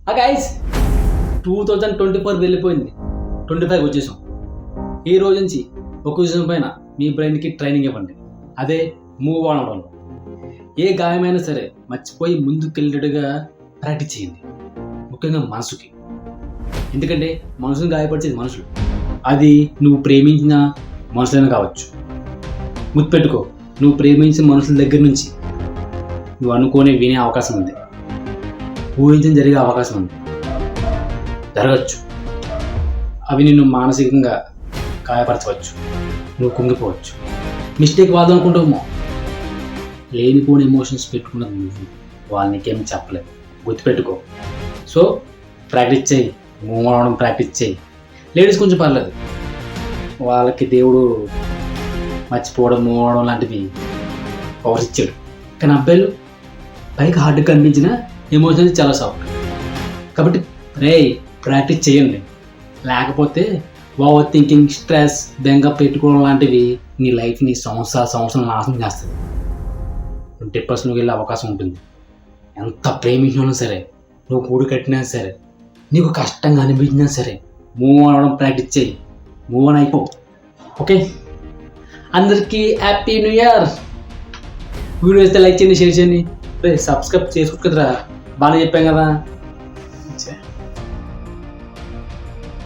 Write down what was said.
Guys 2024 వెళ్ళిపోయింది, 25 వచ్చేసాం. ఈ రోజు నుంచి ఒక విషయం పైన మీ బ్రెయిన్కి ట్రైనింగ్ ఇవ్వండి. అదే మూవ్ ఆన్ అవడంలో. ఏ గాయమైనా సరే మర్చిపోయి ముందుకెళ్ళేట్టుగా ప్రాక్టీస్ చేయండి, ముఖ్యంగా మనసుకి. ఎందుకంటే మనసుని గాయపరిచేది మనుషులు. అది నువ్వు ప్రేమించిన మనుషులైనా కావచ్చు. గుర్తుపెట్టుకో, నువ్వు ప్రేమించిన మనుషుల దగ్గర నుంచి నువ్వు అనుకోనే వినే అవకాశం ఉంది, ఊహించిన జరిగే అవకాశం ఉంది, జరగచ్చు. అవి నిన్ను మానసికంగా గాయపరచవచ్చు, నువ్వు కుంగిపోవచ్చు, మిస్టేక్ వాదం అనుకుంటావు. లేనిపోని ఎమోషన్స్ పెట్టుకున్నది నువ్వు, వాళ్ళు నీకేం చెప్పలేదు. గుర్తుపెట్టుకో. సో ప్రాక్టీస్ చేయి, మూవ్ అవడం ప్రాక్టీస్ చేయి. లేడీస్ కొంచెం పర్లేదు, వాళ్ళకి దేవుడు మర్చిపోవడం, మూవ్ అవడం లాంటివి పవర్స్ ఇచ్చాడు. కానీ అబ్బాయిలు పైకి హార్డ్ కనిపించిన ఎమోషన్స్ చాలా సాఫ్ట్. కాబట్టి ప్రాక్టీస్ చేయండి. లేకపోతే ఓవర్ థింకింగ్, స్ట్రెస్, బెంగ పెట్టుకోవడం లాంటివి నీ లైఫ్ని సంవత్సరం నాశనం చేస్తుంది. డిప్రెషన్కి వెళ్ళే అవకాశం ఉంటుంది. ఎంత ప్రేమించినా సరే, నువ్వు కూడి కట్టినా సరే, నీకు కష్టంగా అనిపించినా సరే, మూవ్ ఆన్ అవ్వడం ప్రాక్టీస్ చేయి. మూవ్ ఆన్ అయిపో. ఓకే, అందరికీ హ్యాపీ న్యూ ఇయర్. వీడియో అయితే లైక్ చేయండి, షేర్ చేయండి, సబ్స్క్రైబ్ చేసుకో కదరా. బాగా చెప్పాం కదా.